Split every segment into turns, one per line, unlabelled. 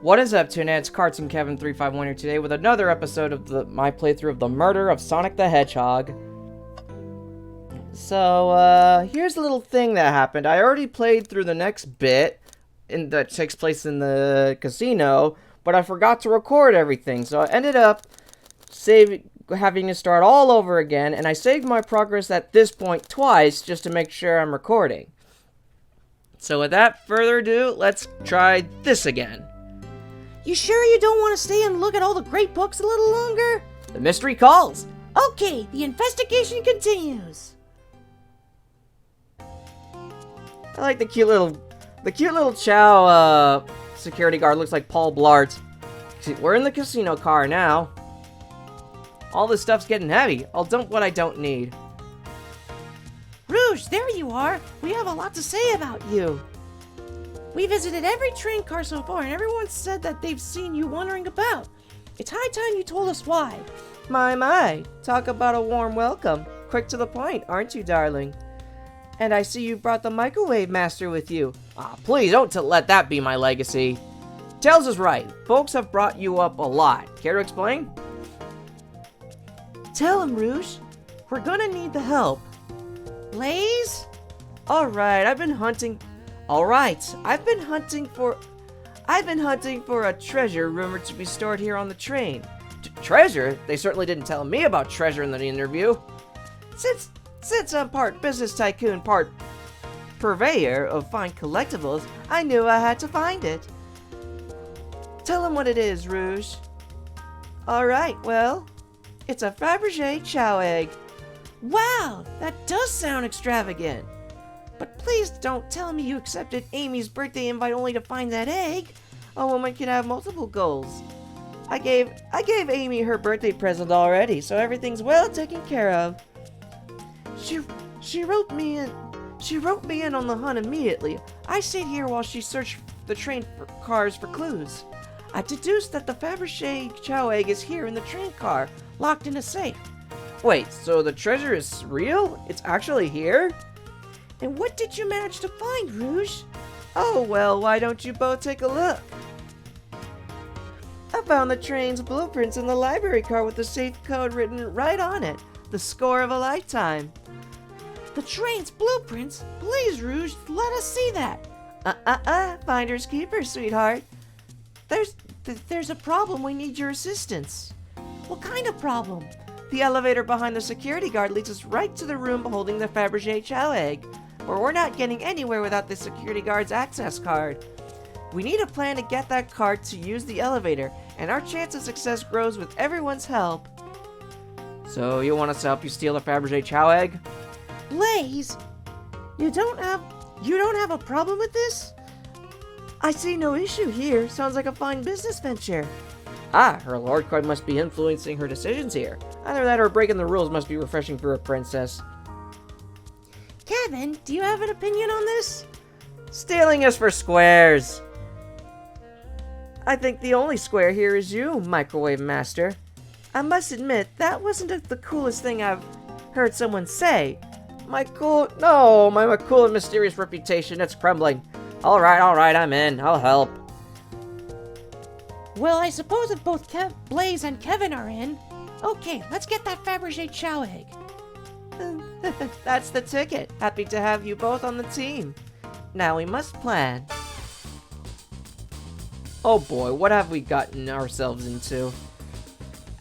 What is up, Tuna? It's Cartoon Kevin 351 here today with another episode of my playthrough of the murder of Sonic the Hedgehog. So, here's a little thing that happened. I already played through the next bit that takes place in the casino, but I forgot to record everything, so I ended up having to start all over again, and I saved my progress at this point twice just to make sure I'm recording. So without further ado, let's try this again.
You sure you don't want to stay and look at all the great books a little longer?
The mystery calls.
Okay, the investigation continues.
I like the cute little Chow security guard. Looks like Paul Blart. See, we're in the casino car now. All this stuff's getting heavy. I'll dump what I don't need.
Rouge, there you are. We have a lot to say about you. We visited every train car so far, and everyone said that they've seen you wandering about. It's high time you told us why.
My. Talk about a warm welcome. Quick to the point, aren't you, darling? And I see you brought the Microwave Master with you. Please don't let that be my legacy. Tails is right. Folks have brought you up a lot. Care to explain?
Tell him, Rouge. We're gonna need the help. Blaze?
Alright, I've been hunting for a treasure rumored to be stored here on the train. Treasure? They certainly didn't tell me about treasure in the interview. Since I'm part business tycoon, part purveyor of fine collectibles, I knew I had to find it. Tell him what it is, Rouge. Alright, well, it's a Fabergé Chow egg.
Wow, that does sound extravagant.
But please don't tell me you accepted Amy's birthday invite only to find that egg. A woman can have multiple goals. I gave Amy her birthday present already, so everything's well taken care of. She wrote me in on the hunt immediately. I stayed here while she searched the train cars for clues. I deduced that the Fabergé Chow egg is here in the train car, locked in a safe. Wait, so the treasure is real? It's actually here?
And what did you manage to find, Rouge?
Oh, well, why don't you both take a look? I found the train's blueprints in the library car with the safe code written right on it. The score of a lifetime.
The train's blueprints? Please, Rouge, let us see that.
Finders keepers, sweetheart. There's a problem. We need your assistance.
What kind of problem?
The elevator behind the security guard leads us right to the room holding the Fabergé Chow egg. But we're not getting anywhere without the security guard's access card. We need a plan to get that card to use the elevator, and our chance of success grows with everyone's help. So you want us to help you steal the Fabergé Chow egg?
Blaze, you don't have a problem with this?
I see no issue here. Sounds like a fine business venture. Her Lord card must be influencing her decisions here. Either that or breaking the rules must be refreshing for a princess.
Kevin, do you have an opinion on this?
Stealing is for squares. I think the only square here is you, Microwave Master. I must admit, that wasn't the coolest thing I've heard someone say. My cool and mysterious reputation, it's crumbling. Alright, I'm in. I'll help.
Well, I suppose if both Blaze and Kevin are in. Okay, let's get that Fabergé Chow egg.
That's the ticket. Happy to have you both on the team. Now we must plan. Oh boy, what have we gotten ourselves into?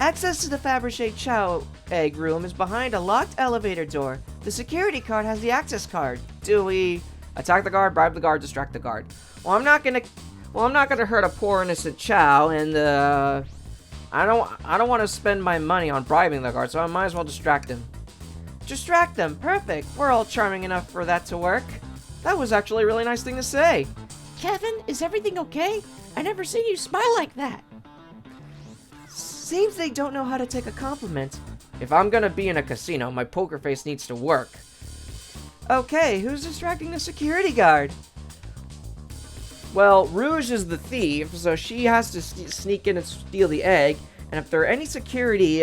Access to the Fabergé Chow egg room is behind a locked elevator door. The security guard has the access card. Do we attack the guard, bribe the guard, distract the guard? Well, I'm not gonna hurt a poor innocent Chow, and I don't want to spend my money on bribing the guard, so I might as well distract him. Distract them, perfect. We're all charming enough for that to work. That was actually a really nice thing to say.
Kevin, is everything okay? I never seen you smile like that.
Seems they don't know how to take a compliment. If I'm gonna be in a casino, my poker face needs to work. Okay, who's distracting the security guard? Well, Rouge is the thief, so she has to sneak in and steal the egg. And if there are any security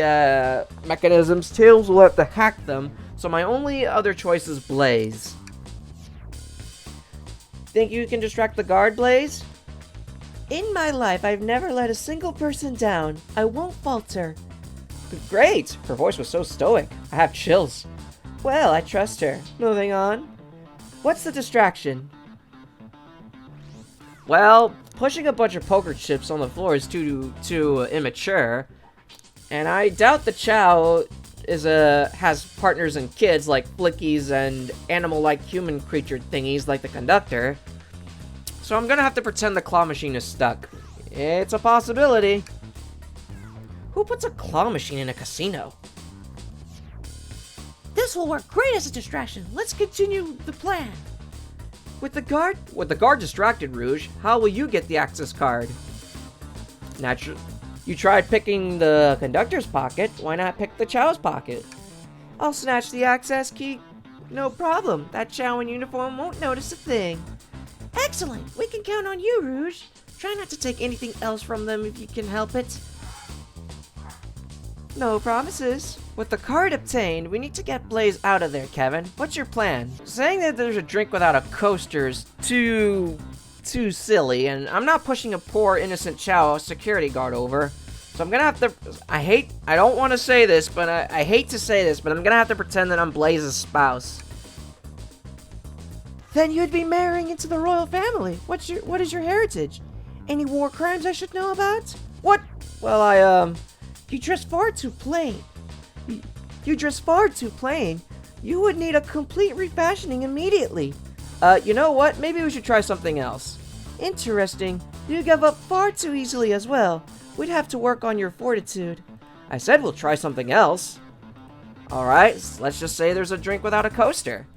mechanisms, Tails will have to hack them. So my only other choice is Blaze. Think you can distract the guard, Blaze? In my life, I've never let a single person down. I won't falter. Great! Her voice was so stoic. I have chills. Well, I trust her. Moving on. What's the distraction? Well, pushing a bunch of poker chips on the floor is too immature. And I doubt the Chow has partners and kids like flickies and animal-like human creature thingies like the conductor. So I'm gonna have to pretend the claw machine is stuck. It's a possibility. Who puts a claw machine in a casino?
This will work great as a distraction. Let's continue the plan.
With the guard distracted, Rouge, how will you get the access card? Naturally, you tried picking the conductor's pocket. Why not pick the Chow's pocket? I'll snatch the access key. No problem. That Chow in uniform won't notice a thing.
Excellent. We can count on you, Rouge. Try not to take anything else from them if you can help it.
No promises. With the card obtained, we need to get Blaze out of there, Kevin. What's your plan? Saying that there's a drink without a coaster is too silly, and I'm not pushing a poor innocent Chow security guard over. So I'm gonna have to. I don't want to say this, but I hate to say this, but I'm gonna have to pretend that I'm Blaze's spouse.
Then you'd be marrying into the royal family. What is your heritage? Any war crimes I should know about?
What? Well,
You dress far too plain.
You dress far too plain. You would need a complete refashioning immediately. You know what? Maybe we should try something else. Interesting. You give up far too easily as well. We'd have to work on your fortitude. I said we'll try something else. Alright, let's just say there's a drink without a coaster.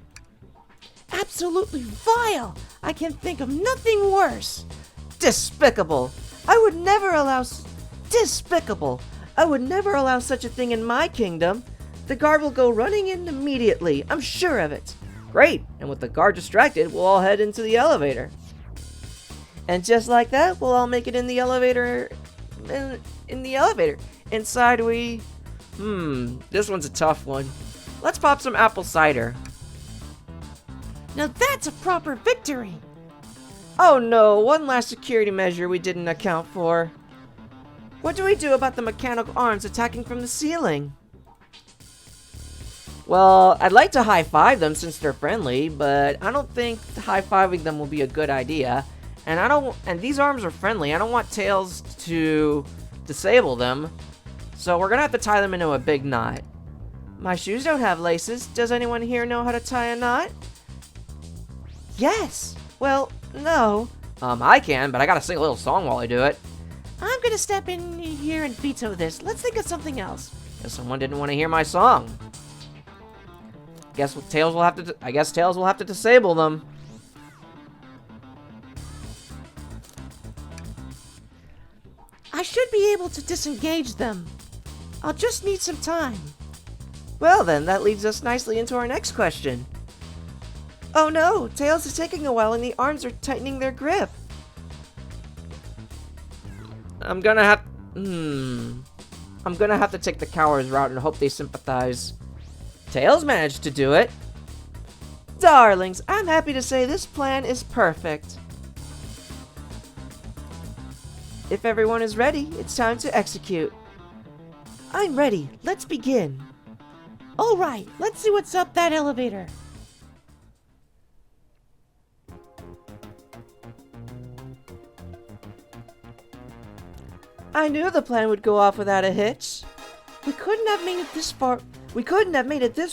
Absolutely vile! I can think of nothing worse.
Despicable! I would never allow such a thing in my kingdom. The guard will go running in immediately. I'm sure of it. Great. And with the guard distracted, we'll all head into the elevator. And just like that, we'll all make it in the elevator. In the elevator. Inside we... this one's a tough one. Let's pop some apple cider.
Now that's a proper victory.
Oh no, one last security measure we didn't account for. What do we do about the mechanical arms attacking from the ceiling? Well, I'd like to high-five them since they're friendly, but I don't think high-fiving them will be a good idea. And these arms are friendly. I don't want Tails to disable them. So we're gonna have to tie them into a big knot. My shoes don't have laces. Does anyone here know how to tie a knot? Yes. Well, no. I can, but I gotta sing a little song while I do it.
I'm gonna step in here and veto this. Let's think of something else.
Guess someone didn't want to hear my song. I guess Tails will have to disable them.
I should be able to disengage them. I'll just need some time.
Well then, that leads us nicely into our next question. Oh no, Tails is taking a while and the arms are tightening their grip. I'm gonna have to take the coward's route and hope they sympathize. Tails managed to do it. Darlings, I'm happy to say this plan is perfect. If everyone is ready, it's time to execute. I'm ready. Let's begin.
All right, let's see what's up that elevator.
I knew the plan would go off without a hitch. We couldn't have made it this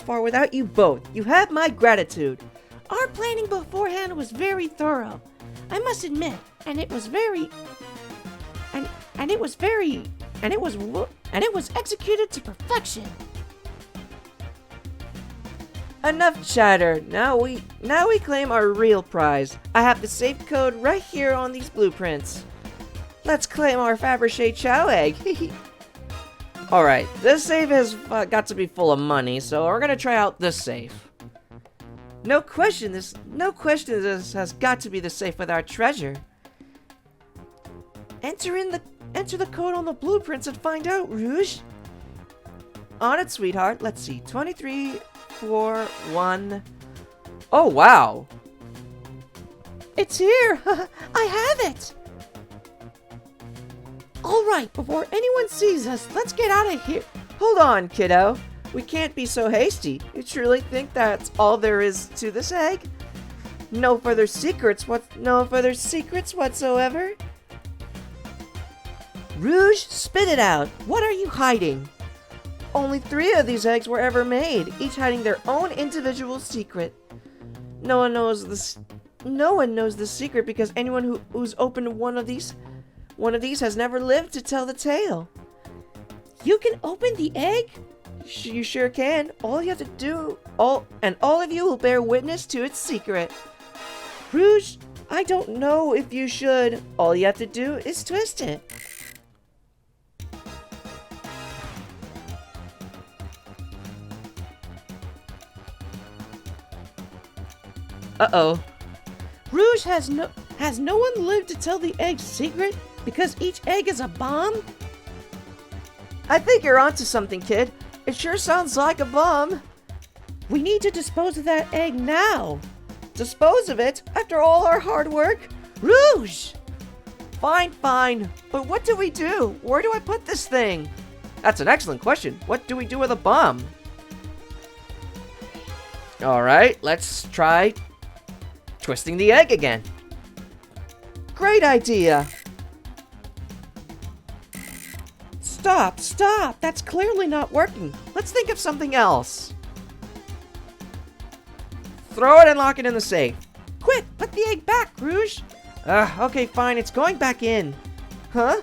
far without you both. You have my gratitude.
Our planning beforehand was very thorough. I must admit, and it was executed to perfection.
Enough chatter. Now we claim our real prize. I have the safe code right here on these blueprints. Let's claim our Fabergé Chow egg. Alright, this safe has got to be full of money, so we're gonna try out this safe. No question this has got to be the safe with our treasure. Enter the code on the blueprints and find out, Rouge. On it, sweetheart. Let's see. 2341. Oh, wow.
It's here. I have it. All right, before anyone sees us, let's get out of here.
Hold on, kiddo. We can't be so hasty. You truly think that's all there is to this egg? No further secrets whatsoever? Rouge, spit it out. What are you hiding? Only 3 of these eggs were ever made, each hiding their own individual secret. No one knows the secret because anyone who's opened one of these has never lived to tell the tale.
You can open the egg?
You sure can. All you have to do, all of you will bear witness to its secret. Rouge, I don't know if you should. All you have to do is twist it. Uh-oh.
Rouge, has no one lived to tell the egg's secret because each egg is a bomb?
I think you're onto something, kid. It sure sounds like a bomb.
We need to dispose of that egg now.
Dispose of it after all our hard work? Rouge! Fine. But what do we do? Where do I put this thing? That's an excellent question. What do we do with a bomb? Alright, let's try twisting the egg again. Great idea. Stop. That's clearly not working. Let's think of something else. Throw it and lock it in the safe.
Quick, put the egg back, Rouge.
Okay, fine. It's going back in. Huh?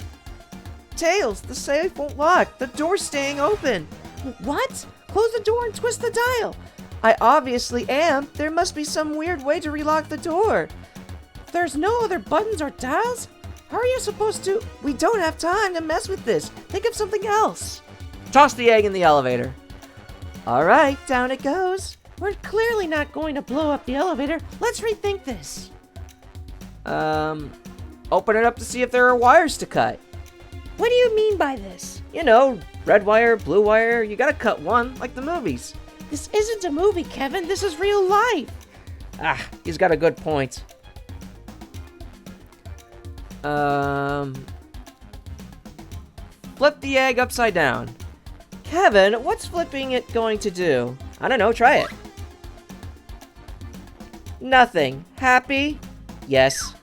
Tails, the safe won't lock. The door's staying open.
What? Close the door and twist the dial.
I obviously am. There must be some weird way to relock the door.
There's no other buttons or dials? How are you supposed to?
We don't have time to mess with this. Think of something else. Toss the egg in the elevator. Alright, down it goes.
We're clearly not going to blow up the elevator. Let's rethink this.
Open it up to see if there are wires to cut.
What do you mean by this?
You know, red wire, blue wire, you gotta cut one, like the movies.
This isn't a movie, Kevin. This is real life.
He's got a good point. Flip the egg upside down. Kevin, what's flipping it going to do? I don't know, try it. Nothing. Happy? Yes.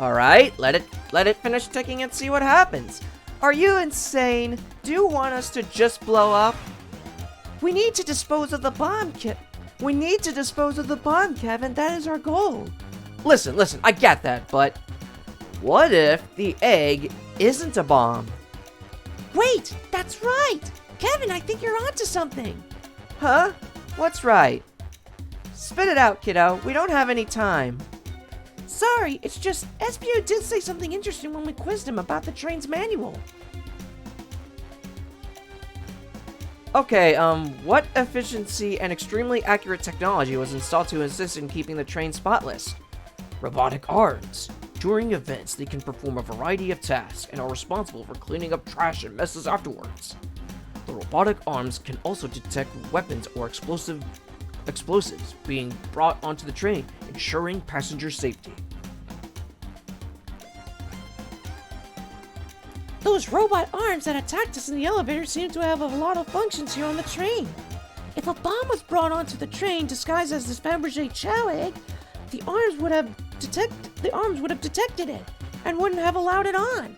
Alright, let it finish ticking and see what happens. Are you insane? Do you want us to just blow up? We need to dispose of the bomb, Kevin. That is our goal. Listen, I get that, but what if the egg isn't a bomb?
Wait, that's right. Kevin, I think you're onto something.
Huh? What's right? Spit it out, kiddo. We don't have any time.
Sorry, it's just SBO did say something interesting when we quizzed him about the train's manual.
Okay, what efficiency and extremely accurate technology was installed to assist in keeping the train spotless? Robotic arms. During events, they can perform a variety of tasks and are responsible for cleaning up trash and messes afterwards. The robotic arms can also detect weapons or explosives being brought onto the train, ensuring passenger safety.
Those robot arms that attacked us in the elevator seem to have a lot of functions here on the train. If a bomb was brought onto the train disguised as this Fabergé chow egg, the arms would have detected it and wouldn't have allowed it on.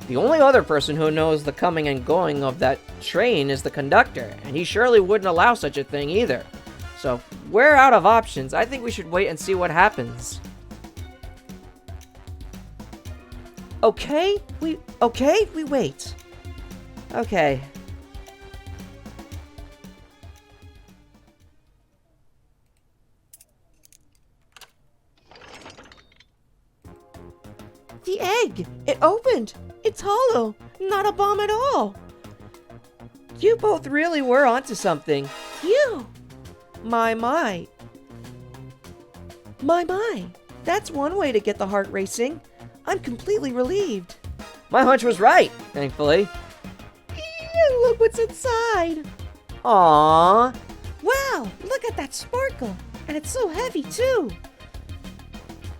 The only other person who knows the coming and going of that train is the conductor, and he surely wouldn't allow such a thing either. So if we're out of options. I think we should wait and see what happens. Okay, we wait. Okay. The egg! It opened! It's hollow! Not a bomb at all! You both really were onto something.
You!
My. That's one way to get the heart racing. I'm completely relieved. My hunch was right, thankfully.
Look what's inside!
Aww.
Wow, look at that sparkle! And it's so heavy, too!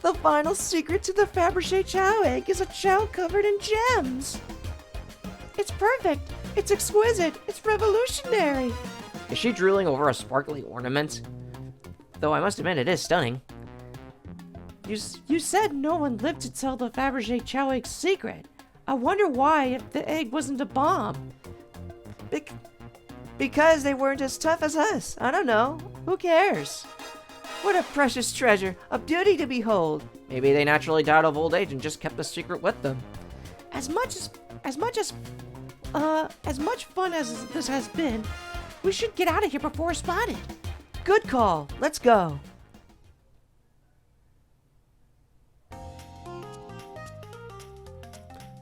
The final secret to the Fabergé chow egg is a chow covered in gems.
It's perfect. It's exquisite. It's revolutionary.
Is she drooling over a sparkly ornament? Though I must admit, it is stunning.
You said no one lived to tell the Fabergé chow egg's secret. I wonder why, if the egg wasn't a bomb.
Because they weren't as tough as us. I don't know. Who cares? What a precious treasure. A beauty to behold. Maybe they naturally died of old age and just kept the secret with them.
As much fun as this has been, we should get out of here before we're spotted.
Good call. Let's go.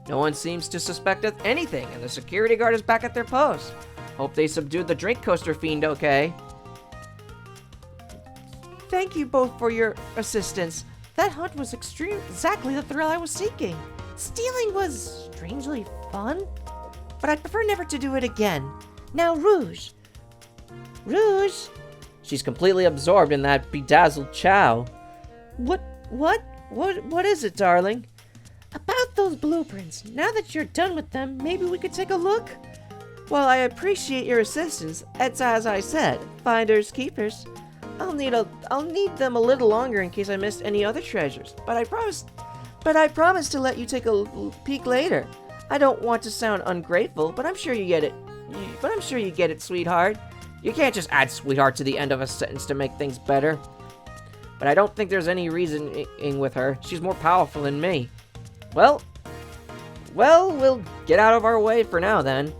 No one seems to suspect anything, and the security guard is back at their post. Hope they subdued the drink coaster fiend okay. Thank you both for your assistance.
That hunt was exactly the thrill I was seeking. Stealing was strangely fun,
But I'd prefer never to do it again.
Now, Rouge. Rouge?
She's completely absorbed in that bedazzled chow.
What
is it, darling?
About those blueprints. Now that you're done with them, maybe we could take a look?
Well, I appreciate your assistance. It's as I said, finders keepers. I'll need them a little longer in case I missed any other treasures. But I promise to let you take a peek later. I don't want to sound ungrateful, but I'm sure you get it. Sweetheart. You can't just add sweetheart to the end of a sentence to make things better. But I don't think there's any reasoning with her. She's more powerful than me. Well, we'll get out of our way for now then.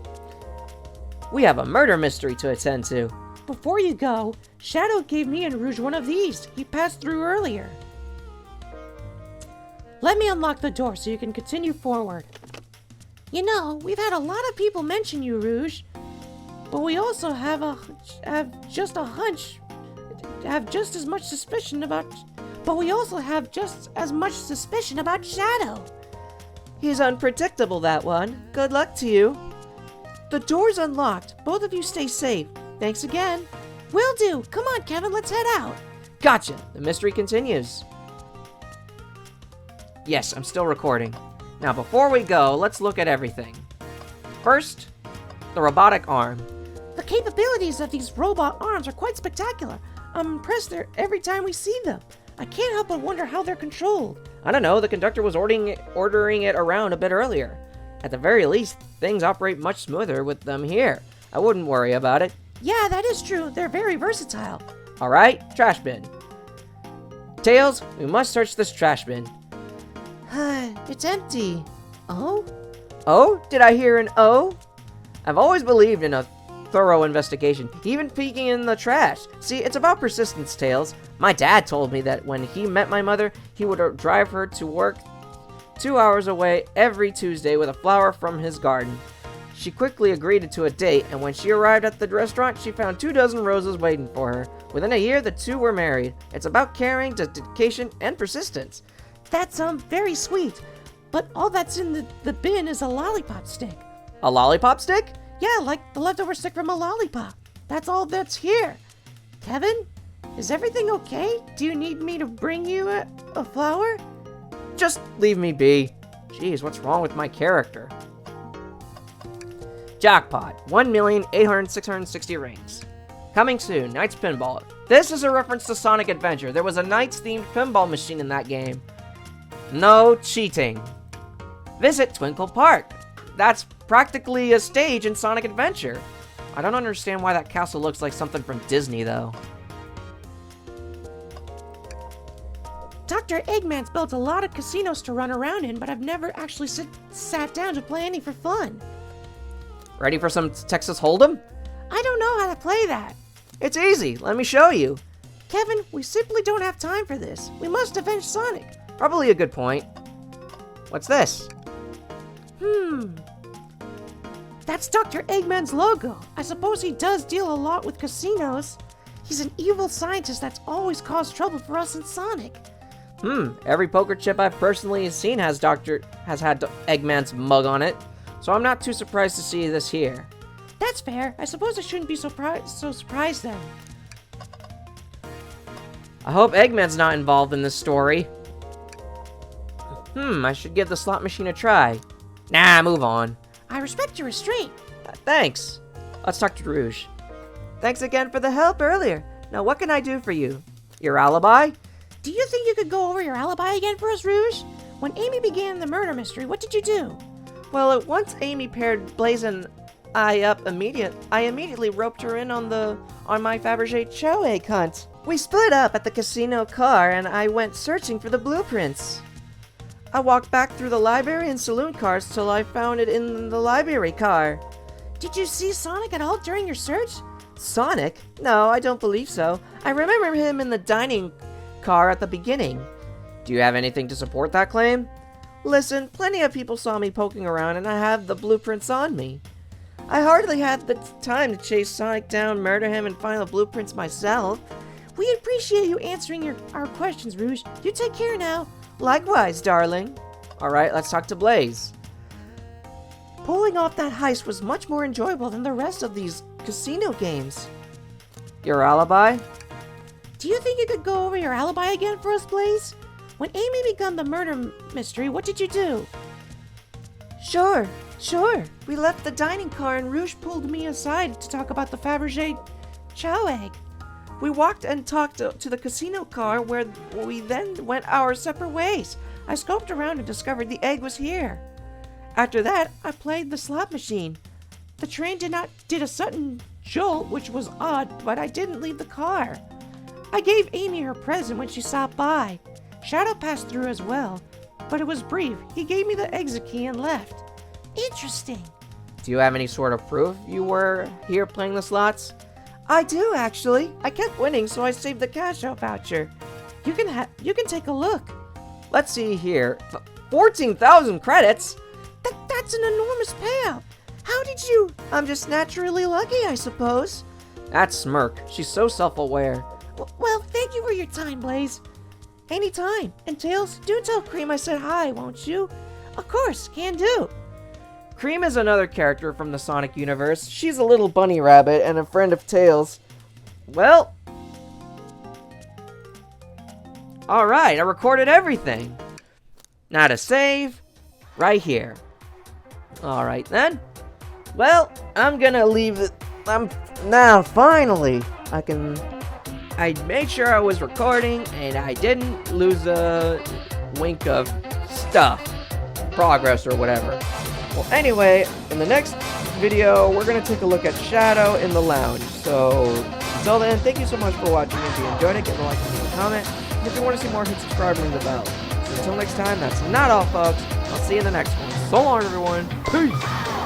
We have a murder mystery to attend to.
Before you go, Shadow gave me and Rouge one of these. He passed through earlier. Let me unlock the door so you can continue forward. You know, we've had a lot of people mention you, Rouge. But we also have just as much suspicion about Shadow.
He's unpredictable, that one. Good luck to you. The door's unlocked. Both of you stay safe. Thanks again.
Will do. Come on, Kevin, let's head out.
Gotcha. The mystery continues. Yes, I'm still recording. Now, before we go, let's look at everything. First, the robotic arm.
The capabilities of these robot arms are quite spectacular. I'm impressed every time we see them. I can't help but wonder how they're controlled.
I don't know, the conductor was ordering it around a bit earlier. At the very least, things operate much smoother with them here. I wouldn't worry about it.
Yeah, that is true. They're very versatile.
Alright, trash bin. Tails, we must search this trash bin.
It's empty. Oh?
Oh? Did I hear an O? I've always believed in a thorough investigation, even peeking in the trash. See, it's about persistence, Tails. My dad told me that when he met my mother, he would drive her to work 2 hours away every Tuesday with a flower from his garden. She quickly agreed to a date, and when she arrived at the restaurant, she found 24 roses waiting for her. Within a year, the two were married. It's about caring, dedication, and persistence.
That's very sweet. But all that's in the bin is a lollipop stick.
A lollipop stick?
Yeah, like the leftover stick from a lollipop. That's all that's here. Kevin, is everything okay? Do you need me to bring you a flower?
Just leave me be. Jeez, what's wrong with my character? Jackpot, 1,800,660 rings. Coming soon, Knights Pinball. This is a reference to Sonic Adventure. There was a Knights-themed pinball machine in that game. No cheating. Visit Twinkle Park. That's practically a stage in Sonic Adventure. I don't understand why that castle looks like something from Disney, though.
Dr. Eggman's built a lot of casinos to run around in, but I've never actually sat down to play any for fun.
Ready for some Texas Hold'em?
I don't know how to play that.
It's easy. Let me show you.
Kevin, we simply don't have time for this. We must avenge Sonic.
Probably a good point. What's this?
That's Dr. Eggman's logo. I suppose he does deal a lot with casinos. He's an evil scientist that's always caused trouble for us in Sonic.
Every poker chip I've personally seen has had Eggman's mug on it, so I'm not too surprised to see this here.
That's fair. I suppose I shouldn't be so surprised then.
I hope Eggman's not involved in this story. I should give the slot machine a try. Nah, move on.
I respect your restraint.
Thanks. Let's talk to Rouge. Thanks again for the help earlier. Now what can I do for you? Your alibi?
Do you think you could go over your alibi again for us, Rouge? When Amy began the murder mystery, what did you do?
Well, once Amy paired Blaze and I up I immediately roped her in on my Fabergé chow egg hunt. We split up at the casino car and I went searching for the blueprints. I walked back through the library and saloon cars till I found it in the library car.
Did you see Sonic at all during your search?
Sonic? No, I don't believe so. I remember him in the dining car at the beginning. Do you have anything to support that claim? Listen, plenty of people saw me poking around and I have the blueprints on me. I hardly had the time to chase Sonic down, murder him, and find the blueprints myself.
We appreciate you answering our questions, Rouge. You take care now.
Likewise, darling. Alright, let's talk to Blaze. Pulling off that heist was much more enjoyable than the rest of these casino games. Your alibi?
Do you think you could go over your alibi again for us, Blaze? When Amy began the murder mystery, what did you do?
Sure. We left the dining car and Rouge pulled me aside to talk about the Fabergé chow egg. We walked and talked to the casino car where we then went our separate ways. I scoped around and discovered the egg was here. After that, I played the slot machine. The train did a sudden jolt, which was odd, but I didn't leave the car. I gave Amy her present when she stopped by. Shadow passed through as well, but it was brief. He gave me the exit key and left.
Interesting.
Do you have any sort of proof you were here playing the slots? I do, actually. I kept winning, so I saved the cash out voucher.
You can take a look.
Let's see here. 14,000 credits?
That's an enormous payout. How did you?
I'm just naturally lucky, I suppose. That smirk. She's so self-aware.
Well, thank you for your time, Blaze. Anytime. And Tails, do tell Cream I said hi, won't you? Of course, can do.
Cream is another character from the Sonic universe. She's a little bunny rabbit and a friend of Tails. Well, alright, I recorded everything. Now to save, right here. Alright then. Well, I'm gonna leave it. Now, finally, I made sure I was recording and I didn't lose a wink of stuff. Progress or whatever. Well, anyway, in the next video, we're going to take a look at Shadow in the lounge. So, until then, thank you so much for watching. If you enjoyed it, give a like and leave a comment. And if you want to see more, hit subscribe and ring the bell. So until next time, that's not all, folks. I'll see you in the next one. So long, everyone. Peace!